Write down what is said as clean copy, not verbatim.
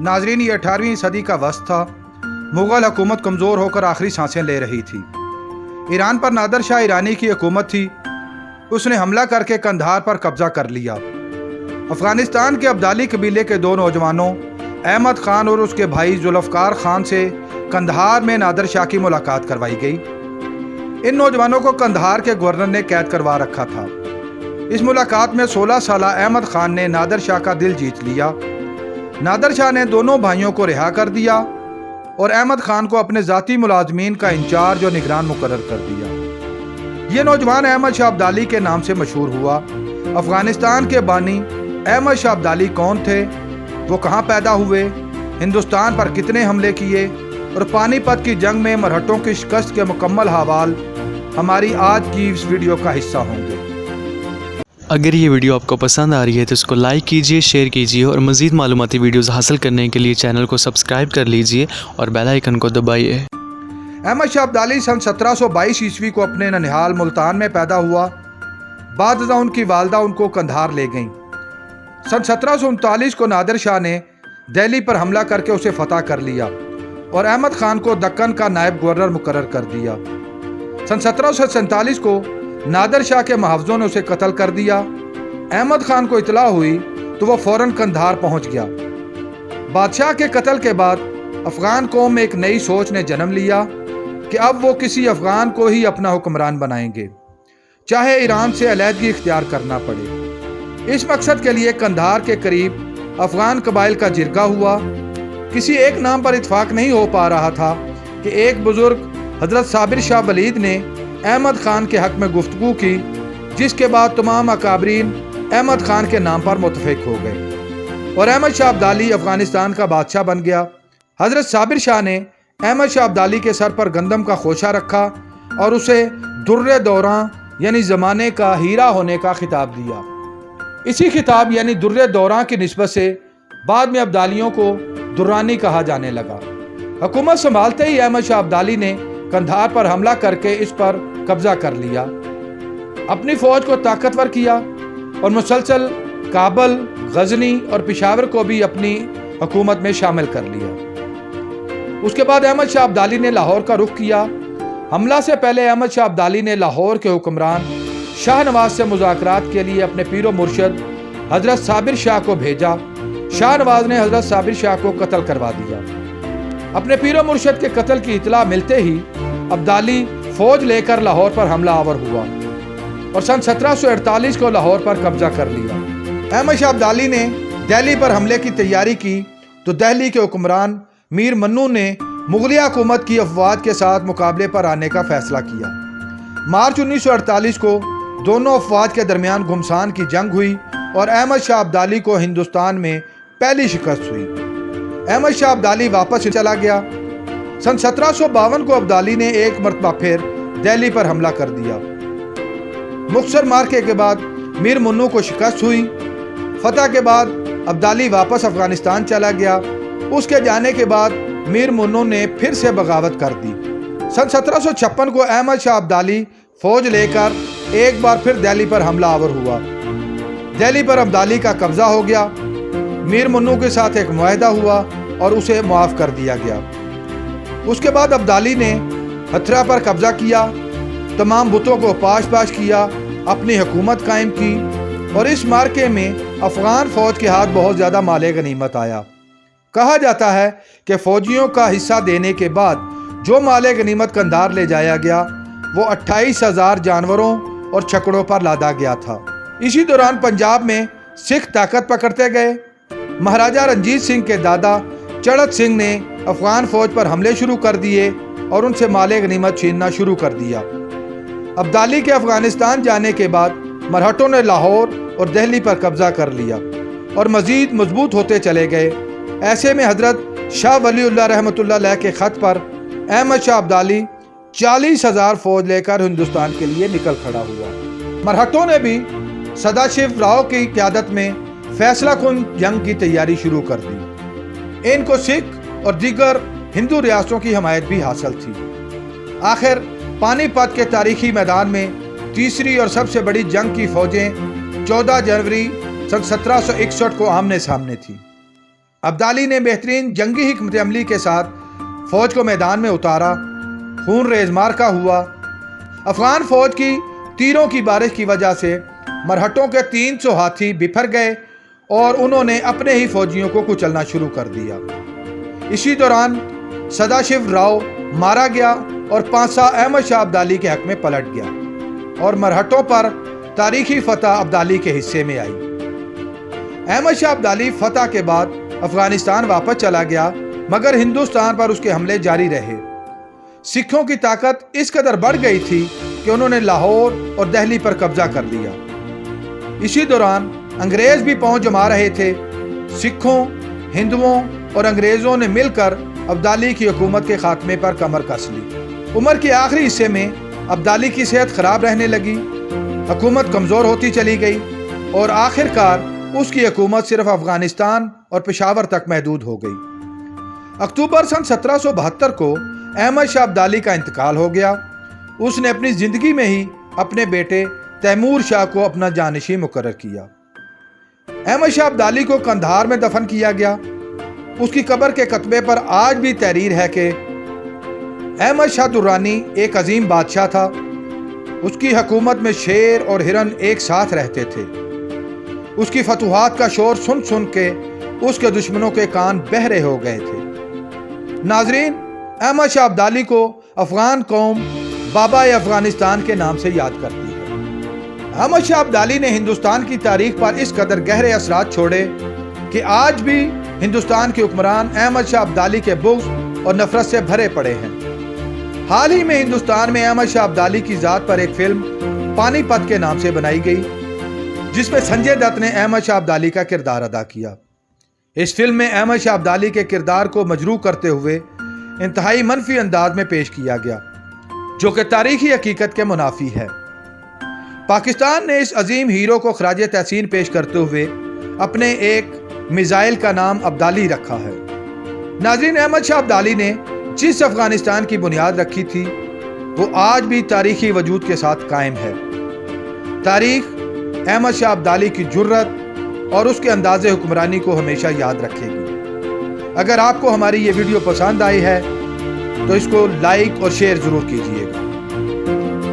नाजरीन, ये 18वीं सदी का वस्त था। मुग़ल हुकूमत कमज़ोर होकर आखिरी सांसें ले रही थी। ईरान पर नादर शाह ईरानी की हुकूमत थी। उसने हमला करके कंधार पर कब्ज़ा कर लिया। अफ़गानिस्तान के अब्दाली कबीले के दो नौजवानों अहमद ख़ान और उसके भाई ज़ुल्फ़कार ख़ान से कंधार में नादर शाह की मुलाकात करवाई गई। इन नौजवानों को कंधार के गवर्नर ने कैद करवा रखा था। इस मुलाकात में 16 साला अहमद ख़ान ने नादर शाह का दिल जीत लिया। नादर शाह ने दोनों भाइयों को रिहा कर दिया और अहमद ख़ान को अपने ज़ाती मुलाजमीन का इंचार्ज और निगरान मुकर्रर कर दिया। ये नौजवान अहमद शाह अब्दाली के नाम से मशहूर हुआ। अफ़गानिस्तान के बानी अहमद शाह अब्दाली कौन थे, वो कहाँ पैदा हुए, हिंदुस्तान पर कितने हमले किए और पानीपत की जंग में मरहटों की शिकस्त के मुकम्मल हवाल हमारी आज की इस वीडियो का हिस्सा होंगे। अगर ये वीडियो आपको पसंद आ रही है तो इसको लाइक कीजिए, शेयर कीजिए और मज़ीद मालूमाती वीडियोस हासिल करने के लिए चैनल को सब्सक्राइब कर लीजिए और बेल आइकन को दबाइए। अहमद शाह अब्दाली सन 1722 ईस्वी को अपने ननिहाल मुल्तान में पैदा हुआ। बाद उनकी वालदा उनको कंधार ले गईं। सन 1739 को नादिर शाह ने दिल्ली पर हमला करके उसे फतह कर लिया और अहमद ख़ान को दक्कन का नायब गवर्नर मुकर्रर कर दिया। सन 1747 को नादिर शाह के मुहाफ़िज़ों ने उसे कत्ल कर दिया। अहमद ख़ान को इतला हुई तो वह फ़ौरन कंधार पहुंच गया। बादशाह के कत्ल के बाद अफ़गान कौम में एक नई सोच ने जन्म लिया कि अब वो किसी अफ़गान को ही अपना हुक्मरान बनाएंगे, चाहे ईरान से अलहदगी इख्तियार करना पड़े। इस मकसद के लिए कंधार के करीब अफ़गान कबाइल का जिरगा हुआ। किसी एक नाम पर इत्फाक नहीं हो पा रहा था कि एक बुज़ुर्ग हज़रत साबिर शाह वलीद ने अहमद ख़ान के हक़ में गुफ्तगू की, जिसके बाद तमाम अकाबरीन अहमद ख़ान के नाम पर मुत्तफ़िक़ हो गए और अहमद शाह अब्दाली अफ़गानिस्तान का बादशाह बन गया। हज़रत साबिर शाह ने अहमद शाह अब्दाली के सर पर गंदम का खोशा रखा और उसे दुर्रे दौरां यानी ज़माने का हीरा होने का खिताब दिया। इसी खिताब यानी दुर्रे दौरां की निस्बत से बाद में अब्दालियों को दुर्रानी कहा जाने लगा। हुकूमत संभालते ही अहमद शाह अब्दाली ने कंधार पर हमला करके इस पर कब्जा कर लिया, अपनी फौज को ताकतवर किया और मुसलसल काबल, गजनी और पेशावर को भी अपनी हुकूमत में शामिल कर लिया। उसके बाद अहमद शाह अब्दाली ने लाहौर का रुख किया। हमला से पहले अहमद शाह अब्दाली ने लाहौर के हुक्मरान शाहनवाज से मुज़ाकरात के लिए अपने पीरो मुर्शद हज़रत साबिर शाह को भेजा। शाहनवाज ने हज़रत साबिर शाह को कत्ल करवा दिया। अपने पीरो मुर्शद के कत्ल की इतला मिलते ही अब्दाली फौज लेकर लाहौर पर हमला आवर हुआ और सन 1748 को लाहौर पर कब्जा कर लिया। अहमद शाह अब्दाली ने दिल्ली पर हमले की तैयारी की तो दिल्ली के हुक्मरान मीर मन्नू ने मुगलिया हुकूमत की अफवाज के साथ मुकाबले पर आने का फैसला किया। मार्च 1948 को दोनों अफवाज के दरमियान घुमसान की जंग हुई और अहमद शाह अब्दाली को हिंदुस्तान में पहली शिकस्त हुई। अहमद शाह अब्दाली वापस चला गया। सन 1752 को अब्दाली ने एक मरतबा फिर दिल्ली पर हमला कर दिया। मुख्तसर मार्के के बाद मीर मुन्नू को शिकस्त हुई। फतह के बाद अब्दाली वापस अफगानिस्तान चला गया। उसके जाने के बाद मीर मुन्नू ने फिर से बगावत कर दी। सन 1756 को अहमद शाह अब्दाली फौज लेकर एक बार फिर दिल्ली पर हमला आवर हुआ। दिल्ली पर अब्दाली का कब्जा हो गया। मीर मुन्नू के साथ एक मुआहदा हुआ और उसे मुआफ़ कर दिया गया। उसके बाद अब्दाली ने हथरा पर कब्जा किया, तमाम बुतों को पाश पाश किया, अपनी हुकूमत कायम की और इस मार्के में अफ़गान फ़ौज के हाथ बहुत ज़्यादा माले गनीमत आया। कहा जाता है कि फ़ौजियों का हिस्सा देने के बाद जो माले गनीमत कंधार ले जाया गया वो 28,000 जानवरों और छकड़ों पर लादा गया था। इसी दौरान पंजाब में सिख ताकत पकड़ते गए। महाराजा रंजीत सिंह के दादा चढ़त सिंह ने अफ़गान फ़ौज पर हमले शुरू कर दिए और उनसे माले गनीमत छीनना शुरू कर दिया। अब्दाली के अफ़गानिस्तान जाने के बाद मरहटों ने लाहौर और दिल्ली पर कब्ज़ा कर लिया और मज़ीद मजबूत होते चले गए। ऐसे में हज़रत शाह वलीउल्लाह रहमतुल्लाह अलैह के ख़त पर अहमद शाह अब्दाली 40,000 फ़ौज लेकर हिंदुस्तान के लिए निकल खड़ा हुआ। मरहटों ने भी सदाशिव राव की क़यादत में फैसला कुन जंग की तैयारी शुरू कर दी। इनको सिख और दीगर हिंदू रियासतों की हमायत भी हासिल थी। आखिर पानीपत के तारीखी मैदान में तीसरी और सबसे बड़ी जंग की फौजें 14 जनवरी सन 1761 को आमने सामने थी। अब्दाली ने बेहतरीन जंगी हिकमत अमली के साथ फौज को मैदान में उतारा। खून रेज मार्का हुआ। अफगान फौज की तीरों की बारिश की वजह से मरहटों के 300 हाथी बिफर गए और उन्होंने अपने ही फौजियों को कुचलना शुरू कर दिया। इसी दौरान सदाशिव राव मारा गया और पांसा अहमद शाह अब्दाली के हक में पलट गया और मरहटों पर तारीखी फतह अब्दाली के हिस्से में आई। अहमद शाह अब्दाली फतह के बाद अफगानिस्तान वापस चला गया, मगर हिंदुस्तान पर उसके हमले जारी रहे। सिखों की ताकत इस कदर बढ़ गई थी कि उन्होंने लाहौर और दिल्ली पर कब्जा कर लिया। इसी दौरान अंग्रेज भी पहुंच जमा रहे थे। सिखों, हिंदुओं और अंग्रेजों ने मिलकर अब्दाली की हुकूमत के खात्मे पर कमर कस ली। उम्र के आखिरी हिस्से में अब्दाली की सेहत खराब रहने लगी, हुकूमत कमज़ोर होती चली गई और आखिरकार उसकी हुकूमत सिर्फ अफगानिस्तान और पेशावर तक महदूद हो गई। अक्टूबर सन 1772 को अहमद शाह अब्दाली का इंतकाल हो गया। उसने अपनी ज़िंदगी में ही अपने बेटे तैमूर शाह को अपना जानशीं मुकर्रर किया। अहमद शाह अब्दाली को कंधार में दफन किया गया। उसकी कब्र के कतबे पर आज भी तहरीर है कि अहमद शाह दुर्रानी एक अजीम बादशाह था। उसकी हुकूमत में शेर और हिरन एक साथ रहते थे। उसकी फतूहात का शोर सुन सुन के उसके दुश्मनों के कान बहरे हो गए थे। नाजरीन, अहमद शाह अब्दाली को अफगान कौम बाबा अफगानिस्तान के नाम से याद करती है। अहमद शाह अब्दाली ने हिंदुस्तान की तारीख पर इस कदर गहरे असरात छोड़े कि आज भी हिंदुस्तान के हुक्मरान अहमद शाह अब्दाली के बुग़्ज़ और नफरत से भरे पड़े हैं। हाल ही में हिंदुस्तान में अहमद शाह अब्दाली की ज़ात पर एक फिल्म पानीपत के नाम से बनाई गई, जिसमें संजय दत्त ने अहमद शाह अब्दाली का किरदार अदा किया। इस फिल्म में अहमद शाह अब्दाली के किरदार को मजरूह करते हुए इंतहाई मनफी अंदाज में पेश किया गया, जो कि तारीखी हकीकत के मुनाफी है। पाकिस्तान ने इस अजीम हीरो को खराज तहसीन पेश करते हुए अपने एक मिसाइल का नाम अब्दाली रखा है। नाज़रीन, अहमद शाह अब्दाली ने जिस अफगानिस्तान की बुनियाद रखी थी वो आज भी तारीखी वजूद के साथ कायम है। तारीख अहमद शाह अब्दाली की जुर्रत और उसके अंदाज़े हुक्मरानी को हमेशा याद रखेगी। अगर आपको हमारी ये वीडियो पसंद आई है तो इसको लाइक और शेयर ज़रूर कीजिएगा।